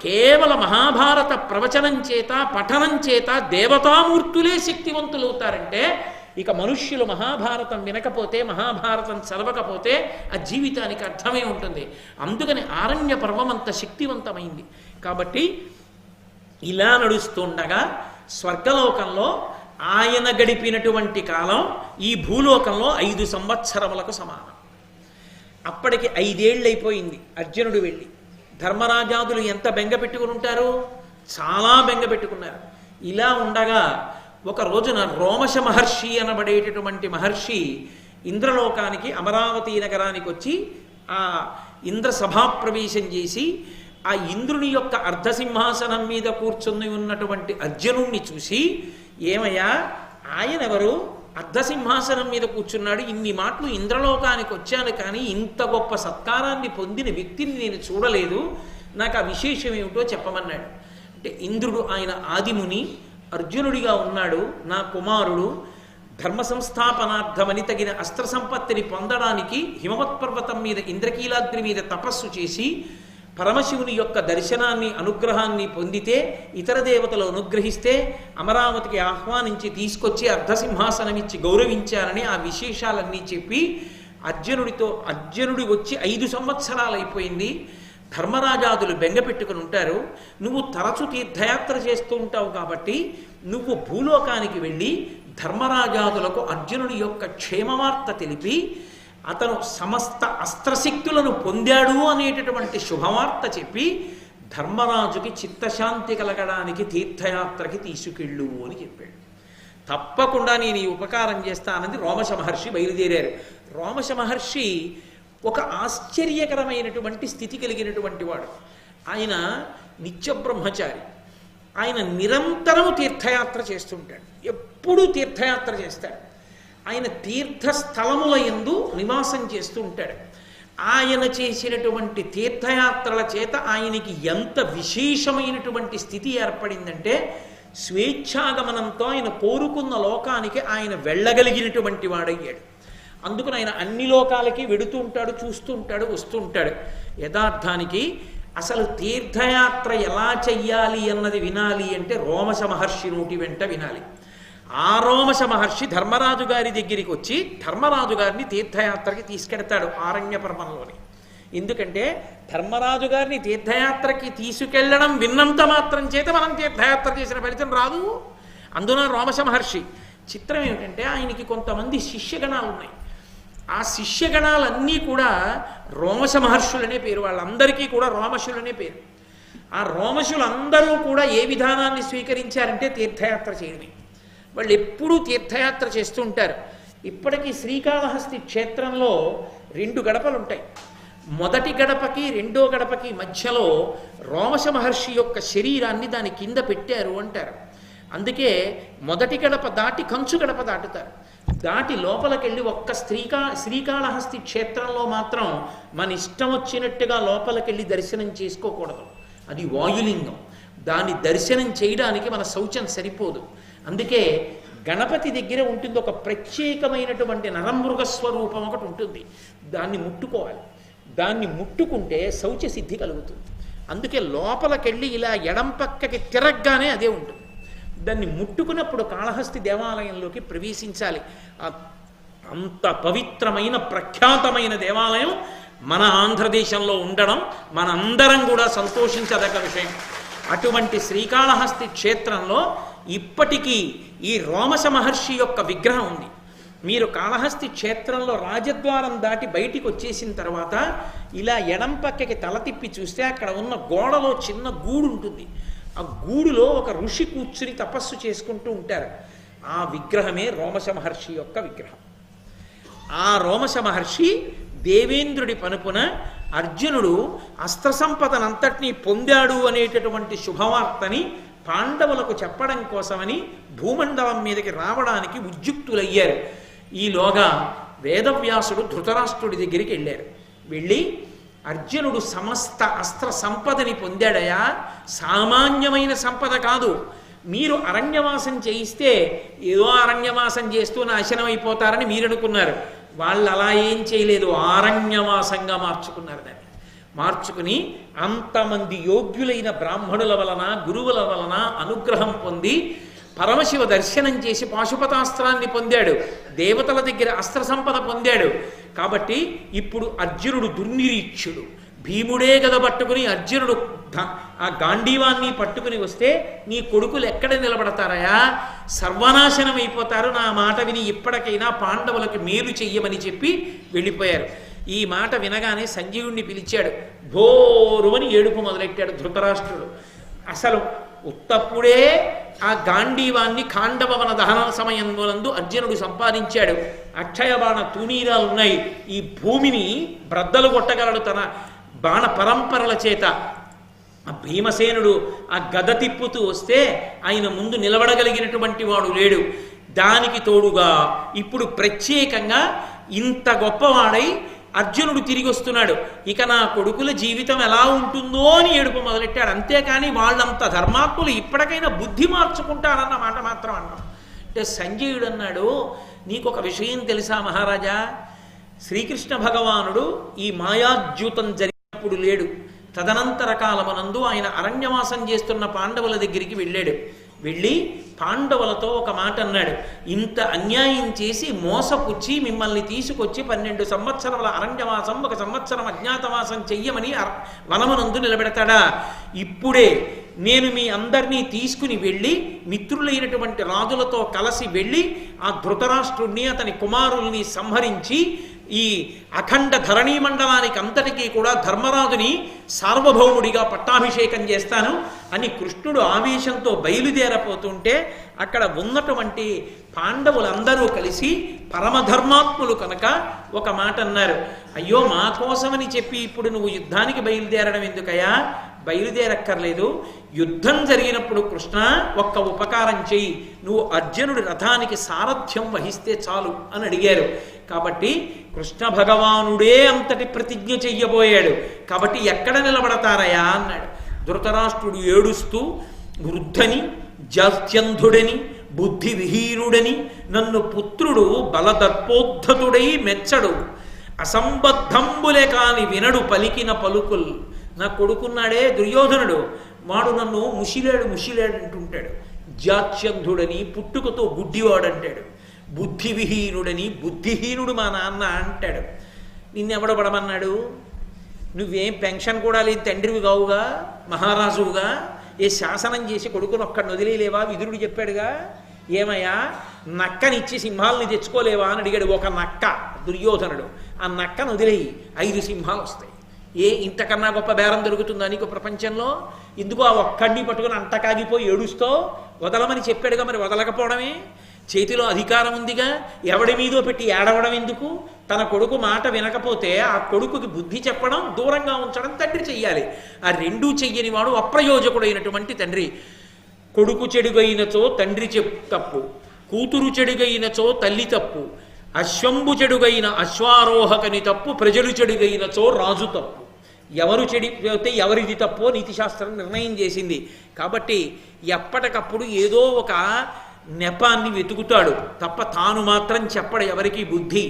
కేవల మహాభారత ప్రవచనం చేత పఠనం చేత దేవతామూర్తులే శక్తివంతులవుతారంటే ఇక మనుష్యులు మహాభారతం వినకపోతే మహాభారతం చదవకపోతే ఆ జీవితానికి అర్థమే ఉంటుంది. అందుకని ఆరణ్య పర్వం అంత శక్తివంతమైంది. కాబట్టి ఇలా నడుస్తుండగా స్వర్గలోకంలో ఆయన గడిపినటువంటి కాలం ఈ భూలోకంలో 5 సంవత్సరములకు సమానం. అప్పటికి 5 ఏళ్ళు అయిపోయింది. అర్జునుడు వెళ్ళి ధర్మరాజాదులు ఎంత బెంగ పెట్టుకుని ఉంటారు, చాలా బెంగ పెట్టుకున్నారు. ఇలా ఉండగా ఒక రోజున రోమశ మహర్షి అనబడేటటువంటి మహర్షి ఇంద్రలోకానికి అమరావతి నగరానికి వచ్చి ఆ ఇంద్ర సభాప్రవేశం చేసి ఆ ఇంద్రుని యొక్క అర్ధసింహాసనం మీద కూర్చుని ఉన్నటువంటి అర్జునుణ్ణి చూసి, ఏమయ్యా ఆయన ఎవరు, అర్ధసింహాసనం మీద కూర్చున్నాడు, ఇన్ని మాటలు ఇంద్రలోకానికి వచ్చాను కానీ ఇంత గొప్ప సత్కారాన్ని పొందిన వ్యక్తిని నేను చూడలేదు, నాకు ఆ విశేషం ఏమిటో చెప్పమన్నాడు. అంటే ఇంద్రుడు ఆయన ఆదిముని అర్జునుడిగా ఉన్నాడు, నా కుమారుడు, ధర్మ సంస్థాపనార్థమని తగిన అస్త్ర సంపత్తిని పొందడానికి హిమవత్ పర్వతం మీద ఇంద్రకీలాద్రి మీద తపస్సు చేసి పరమశివుని యొక్క దర్శనాన్ని అనుగ్రహాన్ని పొందితే ఇతర దేవతలు అనుగ్రహిస్తే అమరావతికి ఆహ్వానించి తీసుకొచ్చి అర్ధసింహాసనం ఇచ్చి గౌరవించారని ఆ విశేషాలన్నీ చెప్పి అర్జునుడి వచ్చి 5 సంవత్సరాలు అయిపోయింది. ధర్మరాజాదులు బెంగ పెట్టుకుని ఉంటారు. నువ్వు తరచు తీర్థయాత్ర చేస్తూ ఉంటావు కాబట్టి నువ్వు భూలోకానికి వెళ్ళి ధర్మరాజాదులకు అర్జునుడి యొక్క క్షేమవార్త తెలిపి అతను సమస్త అస్త్రశక్తులను పొందాడు అనేటటువంటి శుభవార్త చెప్పి ధర్మరాజుకి చిత్తశాంతి కలగడానికి తీర్థయాత్రకి తీసుకెళ్ళు అని చెప్పాడు. తప్పకుండా నేను ఈ ఉపకారం చేస్తానని రోమశ మహర్షి బయలుదేరారు. రోమశ మహర్షి ఒక ఆశ్చర్యకరమైనటువంటి స్థితి కలిగినటువంటి వాడు. ఆయన నిత్య బ్రహ్మచారి. ఆయన నిరంతరం తీర్థయాత్ర చేస్తుంటాడు, ఎప్పుడూ తీర్థయాత్ర చేస్తాడు. ఆయన తీర్థస్థలముల యందు నివాసం చేస్తూ ఉంటాడు. ఆయన చేసినటువంటి తీర్థయాత్రల చేత ఆయనకి ఎంత విశేషమైనటువంటి స్థితి ఏర్పడిందంటే స్వేచ్ఛాగమనంతో ఆయన కోరుకున్న లోకానికి ఆయన వెళ్ళగలిగినటువంటి వాడయ్యాడు. అందుకని ఆయన అన్ని లోకాలకి వెడుతూ ఉంటాడు, చూస్తూ ఉంటాడు, వస్తూ ఉంటాడు. యథార్థానికి అసలు తీర్థయాత్ర ఎలా చెయ్యాలి అన్నది వినాలి అంటే రోమశ మహర్షి నోటి వెంట వినాలి. ఆ రోమశ మహర్షి ధర్మరాజు గారి దగ్గరికి వచ్చి ధర్మరాజు గారిని తీర్థయాత్రకి తీసుకెడతాడు ఆరణ్య పర్వంలోని. ఎందుకంటే ధర్మరాజు గారిని తీర్థయాత్రకి తీసుకెళ్లడం విన్నంత మాత్రం చేత మనం తీర్థయాత్ర చేసిన ఫలితం రాదు. అందున రోమశ మహర్షి చిత్రం ఏమిటంటే ఆయనకి కొంతమంది శిష్యగణాలు ఉన్నాయి. ఆ శిష్యగణాలన్నీ కూడా రోమశ మహర్షులనే పేరు, వాళ్ళందరికీ కూడా రోమశులనే పేరు. ఆ రోమశులందరూ కూడా ఏ విధానాన్ని స్వీకరించారంటే తీర్థయాత్ర చేయడమే. వాళ్ళు ఎప్పుడూ తీర్థయాత్ర చేస్తూ ఉంటారు. ఇప్పటికీ శ్రీకాళహస్తి క్షేత్రంలో 2 గడపలు ఉంటాయి. మొదటి గడపకి రెండో గడపకి మధ్యలో రోమశ మహర్షి యొక్క శరీరాన్ని దాని కింద పెట్టారు అంటారు. అందుకే మొదటి గడప దాటి కంచు గడప దాటుతారు. దాటి లోపలికెళ్ళి ఒక్క శ్రీకాళహస్తి క్షేత్రంలో మాత్రం మన ఇష్టం వచ్చినట్టుగా లోపలికెళ్ళి దర్శనం చేసుకోకూడదు. అది వాయులింగం. దాన్ని దర్శనం చేయడానికి మన శౌచం సరిపోదు. అందుకే గణపతి దగ్గర ఉంటుంది ఒక ప్రత్యేకమైనటువంటి నరమృగ స్వరూపం ఒకటి ఉంటుంది. దాన్ని ముట్టుకోవాలి. దాన్ని ముట్టుకుంటే శౌచ సిద్ధి కలుగుతుంది. అందుకే లోపలికెళ్ళి ఇలా ఎడం పక్కకి తిరగగానే అదే ఉంటుంది. దాన్ని ముట్టుకున్నప్పుడు కాళహస్తి దేవాలయంలోకి ప్రవేశించాలి. అంత పవిత్రమైన ప్రఖ్యాతమైన దేవాలయం మన ఆంధ్రదేశంలో ఉండడం మనందరం కూడా సంతోషించదగ్గ విషయం. అటువంటి శ్రీకాళహస్తి క్షేత్రంలో ఇప్పటికీ ఈ రోమశ మహర్షి యొక్క విగ్రహం ఉంది. మీరు కాళహస్తి క్షేత్రంలో రాజద్వారం దాటి బయటికి వచ్చేసిన తర్వాత ఇలా ఎడం పక్కకి తల తిప్పి చూస్తే అక్కడ ఉన్న గోడలో చిన్న గూడు ఉంటుంది. ఆ గూడులో ఒక ఋషి కూర్చుని తపస్సు చేసుకుంటూ ఉంటారు. ఆ విగ్రహమే రోమశ మహర్షి యొక్క విగ్రహం. ఆ రోమశ మహర్షి దేవేంద్రుడి పనుపున అర్జునుడు అస్త్ర సంపదనంతటినీ పొందాడు అనేటటువంటి శుభవార్తని పాండవులకు చెప్పడం కోసమని భూమండలం మీదకి రావడానికి ఉద్యుక్తులయ్యారు. ఈలోగా వేదవ్యాసుడు ధృతరాష్ట్రుడి దగ్గరికి వెళ్ళారు. వెళ్ళి అర్జునుడు సమస్త అస్త్ర సంపదని పొందాడయా, సామాన్యమైన సంపద కాదు. మీరు అరణ్యవాసం చేయిస్తే ఏదో అరణ్యవాసం చేస్తూ నాశనం అయిపోతారని మీరు అనుకున్నారు. వాళ్ళు అలా ఏం చేయలేదు, ఆరణ్యవాసంగా మార్చుకున్నారు దాన్ని. మార్చుకుని అంతమంది యోగ్యులైన బ్రాహ్మణుల వలన గురువుల వలన అనుగ్రహం పొంది పరమశివ దర్శనం చేసి పాశుపతాస్త్రాన్ని పొందాడు, దేవతల దగ్గర అస్త్ర సంపద పొందాడు. కాబట్టి ఇప్పుడు అర్జునుడు దుర్నిరీక్షుడు. భీముడే గద పట్టుకుని అర్జునుడు ఆ గాంధీవాన్ని పట్టుకుని వస్తే నీ కొడుకులు ఎక్కడ నిలబడతారయా, సర్వనాశనం అయిపోతారు, నా మాట విని ఇప్పటికైనా పాండవులకు మేలు చెయ్యమని చెప్పి వెళ్ళిపోయారు. ఈ మాట వినగానే సంజీవుణ్ణి పిలిచాడు. భోరువని ఏడుపు మొదలెట్టాడు ధృతరాష్ట్రుడు. అసలు ఉత్తప్పుడే ఆ గాంధీవాన్ని ఖాండవవన దహన సమయంలో అర్జునుడు సంపాదించాడు. అక్షయబాణ తూణీరాలున్నాయి. ఈ భూమిని బ్రద్దలు కొట్టగలడు తన బాణ పరంపరల చేత. ఆ భీమసేనుడు ఆ గద తిప్పుతూ వస్తే ఆయన ముందు నిలబడగలిగినటువంటి వాడు లేడు. దానికి తోడుగా ఇప్పుడు ప్రత్యేకంగా ఇంత గొప్పవాడై అర్జునుడు తిరిగి వస్తున్నాడు. ఇక నా కొడుకుల జీవితం ఎలా ఉంటుందో అని ఏడుపు మొదలెట్టాడు. అంతేకాని వాళ్ళంత ధర్మాత్ములు ఇప్పటికైనా బుద్ధి మార్చుకుంటారన్న మాట మాత్రం అన్నాం. అంటే సంజయుడు అన్నాడు, నీకొక విషయం తెలుసా మహారాజా, శ్రీకృష్ణ భగవానుడు ఈ మాయాద్యూతం జరిగినప్పుడు లేడు. తదనంతర కాలమనందు ఆయన అరణ్యవాసం చేస్తున్న పాండవుల దగ్గరికి వెళ్ళాడు. వెళ్ళి పాండవులతో ఒక మాట అన్నాడు, ఇంత అన్యాయం చేసి మోసపుచ్చి మిమ్మల్ని తీసుకొచ్చి 12 సంవత్సరముల అరణ్యవాసం 1 సంవత్సరం అజ్ఞాతవాసం చెయ్యమని వనమునందు నిలబెడతాడా? ఇప్పుడే నేను మీ అందరినీ తీసుకుని వెళ్ళి మిత్రులైనటువంటి రాజులతో కలిసి వెళ్ళి ఆ ధృతరాష్ట్రుణ్ణి అతని కుమారుల్ని సంహరించి ఈ అఖండ ధరణీ మండలానికి అంతటికీ కూడా ధర్మరాజుని సార్వభౌముడిగా పట్టాభిషేకం చేస్తాను అని కృష్ణుడు ఆవేశంతో బయలుదేరపోతుంటే అక్కడ ఉన్నటువంటి పాండవులందరూ కలిసి పరమధర్మాత్ములు కనుక ఒక మాట అన్నారు. అయ్యో మా కోసమని చెప్పి ఇప్పుడు నువ్వు యుద్ధానికి బయలుదేరడం ఎందుకయ్యా? బయలుదేరక్కర్లేదు. యుద్ధం జరిగినప్పుడు కృష్ణ ఒక్క ఉపకారం చెయ్యి, నువ్వు అర్జునుడి రథానికి సారథ్యం వహిస్తే చాలు అని అడిగారు. కాబట్టి కృష్ణ భగవానుడే అంతటి ప్రతిజ్ఞ చెయ్యబోయాడు. కాబట్టి ఎక్కడ నిలబడతారయా అన్నాడు. ధృతరాష్ట్రుడు ఏడుస్తూ, వృద్ధని జాత్యంధుడని బుద్ధి విహీనుడని నన్ను పుత్రుడు బలదర్పోద్ధతుడై మెచ్చడు, అసంబద్ధంబులే కాని వినడు పలికిన పలుకుల్. నా కొడుకున్నాడే దుర్యోధనుడు, వాడు నన్ను ముషిలేడు అంటుంటాడు. జాత్యంధుడని పుట్టుకతో గుడ్డివాడంటాడు. బుద్ధి విహీనుడని బుద్ధిహీనుడు మా నాన్న అంటాడు. నిన్నెవడ పడమన్నాడు? నువ్వేం పెన్షన్ కూడా లేదు, తండ్రివి కావుగా, మహారాజువుగా ఏ శాసనం చేసి కొడుకును ఒక్కడిని వదిలేలేవా? విదురుడు చెప్పాడుగా. ఏమయ్యా నక్కనిచ్చి సింహాలని తెచ్చుకోలేవా అని అడిగాడు. ఒక నక్క దుర్యోధనుడు. ఆ నక్కను వదిలేయి 5 సింహాలు వస్తాయి. ఇంతకన్నా గొప్ప బేరం దొరుకుతుందా నీకు ప్రపంచంలో? ఎందుకు ఆ ఒక్కడిని పట్టుకుని అంటకాగిపోయి ఏడుస్తో? వదలమని చెప్పాడుగా, మరి వదలకపోవడమే. చేతిలో అధికారం ఉందిగా, ఎవడి మీదో పెట్టి ఏడవడం ఎందుకు? తన కొడుకు మాట వినకపోతే ఆ కొడుకుకి బుద్ధి చెప్పడం, దూరంగా ఉంచడం తండ్రి చెయ్యాలి. ఆ రెండూ చెయ్యని వాడు అప్రయోజకుడైనటువంటి తండ్రి. కొడుకు చెడుగైనచో తండ్రి తప్పు, కూతురు చెడుగైనచో తల్లి తప్పు, అశ్వంబు చెడుగైన అశ్వారోహకని తప్పు, ప్రజలు చెడుగైనచో రాజు తప్పు. ఎవరు చెడిపోతే ఎవరిది తప్పో నీతిశాస్త్రం నిర్ణయం చేసింది. కాబట్టి ఎప్పటికప్పుడు ఏదో ఒక నెపాన్ని వెతుకుతాడు తప్ప తాను మాత్రం చెప్పడు ఎవరికి బుద్ధి.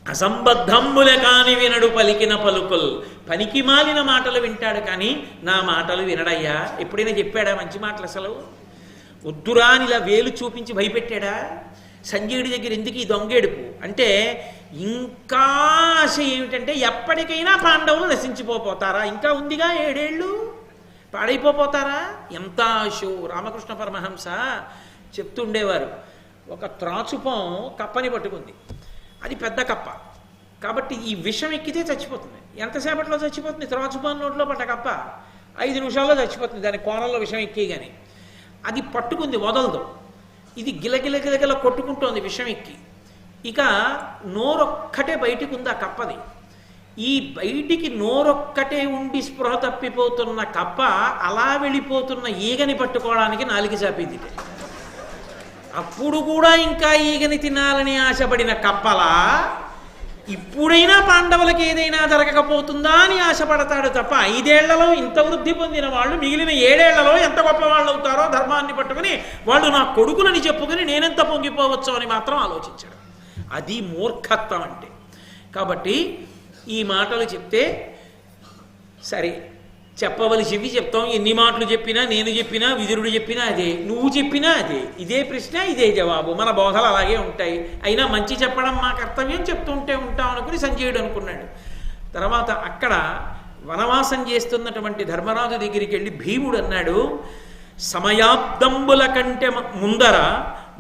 అసంబద్ధంబుల కాని వినడు పలికిన పలుకుల్. పనికి మాలిన మాటలు వింటాడు కానీ నా మాటలు వినడయ్యా. ఎప్పుడైనా చెప్పాడా మంచి మాటలు? అసలు వద్దురా అని ఇలా వేలు చూపించి భయపెట్టాడా? సంజయుడి దగ్గర ఎందుకు ఈ దొంగేడుపు అంటే, ఇంకా ఆశ ఏమిటంటే ఎప్పటికైనా పాండవులు నశించిపోతారా? ఇంకా ఉందిగా 7 ఏళ్ళు, పాడైపోతారా? ఎంత ఆశో! రామకృష్ణ పరమహంస చెప్తుండేవారు. ఒక త్రాచుపం కప్పని పట్టుకుంది. అది పెద్ద కప్ప కాబట్టి ఈ విషం ఎక్కితే చచ్చిపోతుంది. ఎంతసేపట్లో చచ్చిపోతుంది? త్రాచుపాన్ నోట్లో పడ్డ కప్ప 5 నిమిషాల్లో చచ్చిపోతుంది. దాని కోరల్లో విషం ఎక్కిగానే. అది పట్టుకుంది, వదలదు. ఇది గిలగిలగిలగిల కొట్టుకుంటోంది విషం ఎక్కి. ఇక నోరొక్కటే బయటికి ఉంది ఆ కప్పది. ఈ బయటికి నోరొక్కటే ఉండి స్పృహ తప్పిపోతున్న కప్ప అలా వెళ్ళిపోతున్న ఈగని పట్టుకోవడానికి నాలిక చాపింది. అప్పుడు కూడా ఇంకా ఈగని తినాలని ఆశపడిన కప్పలా ఇప్పుడైనా పాండవులకి ఏదైనా జరగకపోతుందా అని ఆశపడతాడు తప్ప 5 ఏళ్లలో ఇంత వృద్ధి పొందిన వాళ్ళు మిగిలిన 7 ఏళ్లలో ఎంత గొప్ప వాళ్ళు అవుతారో ధర్మాన్ని పట్టుకుని వాళ్ళు నా కొడుకులని చెప్పుకుని నేనెంత పొంగిపోవచ్చో అని మాత్రం ఆలోచించాడు. అది మూర్ఖత్వం అంటే. కాబట్టి ఈ మాటలు చెప్తే సరే చెప్పవలసివి చెప్తాం. ఎన్ని మాటలు చెప్పినా, నేను చెప్పినా, విదురుడు చెప్పినా అదే, నువ్వు చెప్పినా అదే. ఇదే ప్రశ్న, ఇదే జవాబు. మన బోధలు అలాగే ఉంటాయి. అయినా మంచి చెప్పడం మా కర్తవ్యం, చెప్తుంటే ఉంటాం అనుకుని సంజయుడు అనుకున్నాడు. తర్వాత అక్కడ వనవాసం చేస్తున్నటువంటి ధర్మరాజు దగ్గరికి వెళ్ళి భీముడు అన్నాడు, సమయాబ్దంబుల కంటే ముందర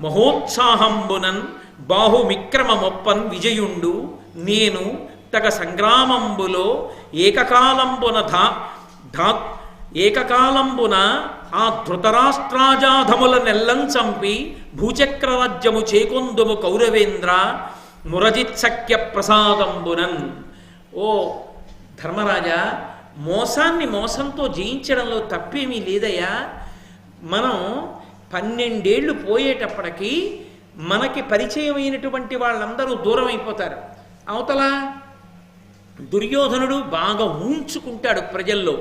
మహోత్సాహంబునన్ బాహుమిక్రమమొప్పన్ విజయుండు నేను తగ సంగ్రామంబులో ఏకకాలంబున ఏకకాలంబున ఆ ధృతరాష్ట్రాజాధముల నెల్లం చంపి భూచక్రరాజ్యము చేకొందుము కౌరవేంద్ర మురజిత్సఖ్య ప్రసాదంబునన్. ఓ ధర్మరాజా, మోసాన్ని మోసంతో జయించడంలో తప్పేమీ లేదయ్యా. మనం 12 ఏళ్ళు పోయేటప్పటికీ మనకి పరిచయమైనటువంటి వాళ్ళందరూ దూరం అయిపోతారు. అవతల దుర్యోధనుడు బాగా ఊంచుకుంటాడు ప్రజల్లో.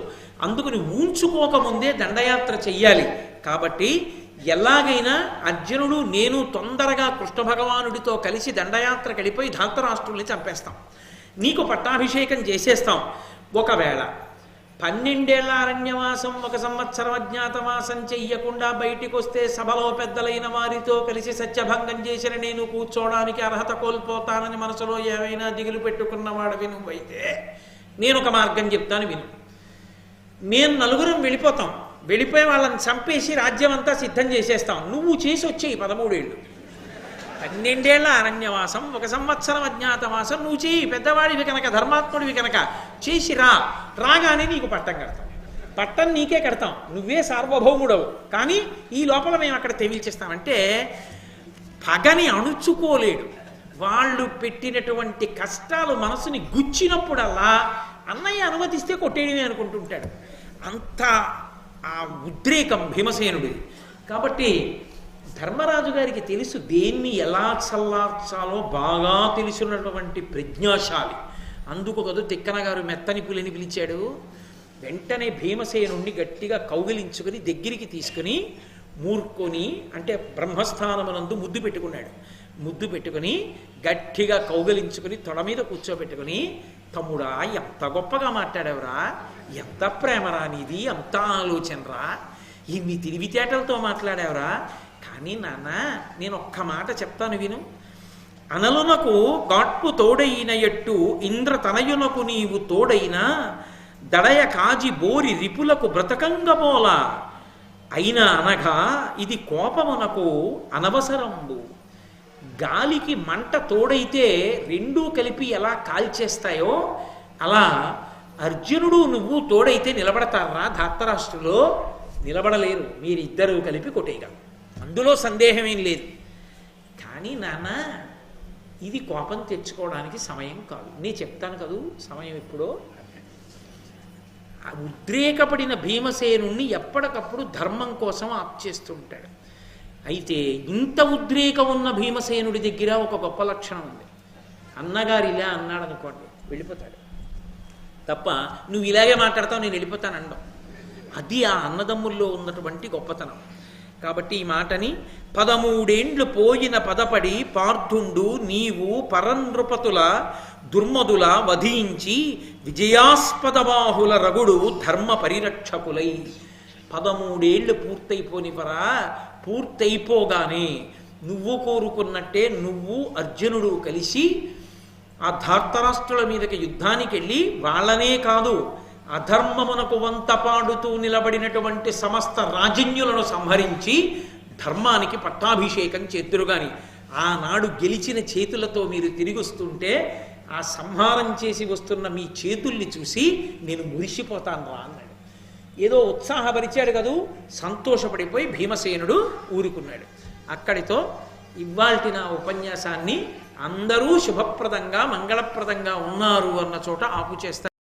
అందుకని ఊంచుకోకముందే దండయాత్ర చెయ్యాలి. కాబట్టి ఎలాగైనా అర్జునుడు నేను తొందరగా కృష్ణ భగవానుడితో కలిసి దండయాత్రకు వెళ్ళిపోయి ధార్తరాష్ట్రుల్ని చంపేస్తాం, నీకు పట్టాభిషేకం చేసేస్తాం. ఒకవేళ 12 ఏళ్ల అరణ్యవాసం 1 సంవత్సరం అజ్ఞాతవాసం చెయ్యకుండా బయటికి వస్తే సభలో పెద్దలైన వారితో కలిసి సత్యభంగం చేసిన నేను కూర్చోవడానికి అర్హత కోల్పోతానని మనసులో ఏమైనా దిగులు పెట్టుకున్నవాడవి నువ్వైతే నేను ఒక మార్గం చెప్తాను, విను. మేము 4 వెళ్ళిపోతాం, వెళ్ళిపోయి వాళ్ళని చంపేసి రాజ్యం అంతా సిద్ధం చేసేస్తాం. నువ్వు చేసి వచ్చేయి 13 ఏళ్ళు. 12 ఏళ్ల అరణ్యవాసం 1 సంవత్సరం అజ్ఞాతవాసం నువ్వు చేయి. పెద్దవాడివి కనుక, ధర్మాత్ముడివి కనుక చేసి రాగానే నీకు పట్టం కడతాం. పట్టం నీకే కడతాం, నువ్వే సార్వభౌముడవు. కానీ ఈ లోపల మేము అక్కడ తెవిల్చేస్తామంటే పగని అణుచుకోలేడు. వాళ్ళు పెట్టినటువంటి కష్టాలు మనసుని గుచ్చినప్పుడల్లా అన్నయ్య అనుమతిస్తే కొట్టేయడమే అనుకుంటుంటాడు. అంత ఆ ఉద్రేకం భీమసేనుడిది. కాబట్టి ధర్మరాజు గారికి తెలుసు దేన్ని ఎలా చల్లార్చాలో బాగా తెలుసున్నటువంటి ప్రజ్ఞాశాలి. అందుకు కదా తిక్కన గారు మెత్తని పులిని పిలిచాడు. వెంటనే భీమసేనుణ్ణి గట్టిగా కౌగిలించుకుని దగ్గరికి తీసుకుని మూర్కొని, అంటే బ్రహ్మస్థానమునందు ముద్దు పెట్టుకున్నాడు. ముద్దు పెట్టుకుని గట్టిగా కౌగిలించుకుని తొడ మీద కూర్చోబెట్టుకుని, తమ్ముడా ఎంత గొప్పగా మాట్లాడావురా, ఎంత ప్రేమరా నీది, ఎంత ఆలోచనరా, ఇన్ని తెలివితేటలతో మాట్లాడావురా. కానీ నాన్న నేను ఒక్క మాట చెప్తాను విను. అనలునకు గాట్పు తోడైన ఎట్టు ఇంద్రతనయునకు నీవు తోడైన దడయ కాజి బోరి రిపులకు బ్రతకంగబోల అయినా అనగా ఇది కోపమునకు అనవసరంబు. గాలికి మంట తోడైతే రెండూ కలిపి ఎలా కాల్చేస్తాయో అలా అర్జునుడు నువ్వు తోడైతే నిలబడతారా ధార్తరాష్ట్రులో? నిలబడలేరు. మీరిద్దరూ కలిపి కొట్టేయగలరు, అందులో సందేహమేం లేదు. కానీ నాన్న ఇది కోపం తెచ్చుకోవడానికి సమయం కాదు. నేను చెప్తాను కదూ సమయం ఎప్పుడో. ఉద్రేకపడిన భీమసేనుణ్ణి ఎప్పటికప్పుడు ధర్మం కోసం ఆప్ చేస్తుంటాడు. అయితే ఇంత ఉద్రేకం ఉన్న భీమసేనుడి దగ్గర ఒక గొప్ప లక్షణం ఉంది. అన్నగారు ఇలా అన్నాడు అనుకోండి వెళ్ళిపోతాడు తప్ప, నువ్వు ఇలాగే మాట్లాడతావు నేను వెళ్ళిపోతాను అనడం. అది ఆ అన్నదమ్ముల్లో ఉన్నటువంటి గొప్పతనం. కాబట్టి ఈ మాటని 13 ఏండ్లు పోయిన పదపడి పార్థుండు నీవు పరనృపతుల దుర్మదుల వధించి విజయాస్పద బాహుల రగుడు ధర్మ పరిరక్షకులై. 13 ఏళ్ళు పూర్తయిపోనివరా, పూర్తయిపోగానే నువ్వు కోరుకున్నట్టే నువ్వు అర్జునుడు కలిసి ఆ ధార్తరాష్ట్రుల మీదకి యుద్ధానికి వెళ్ళి వాళ్ళనే కాదు అధర్మమునకు వంత పాడుతూ నిలబడినటువంటి సమస్త రాజన్యులను సంహరించి ధర్మానికి పట్టాభిషేకం చేతురుగాని. ఆనాడు గెలిచిన చేతులతో మీరు తిరిగి వస్తుంటే ఆ సంహారం చేసి వస్తున్న మీ చేతుల్ని చూసి నేను మురిసిపోతాను రా అన్నాడు. ఏదో ఉత్సాహపరిచాడు కదూ, సంతోషపడిపోయి భీమసేనుడు ఊరుకున్నాడు. అక్కడితో ఇవాల్టి నా ఉపన్యాసాన్ని అందరూ శుభప్రదంగా మంగళప్రదంగా ఉన్నారు అన్న చోట ఆపు చేస్తారు.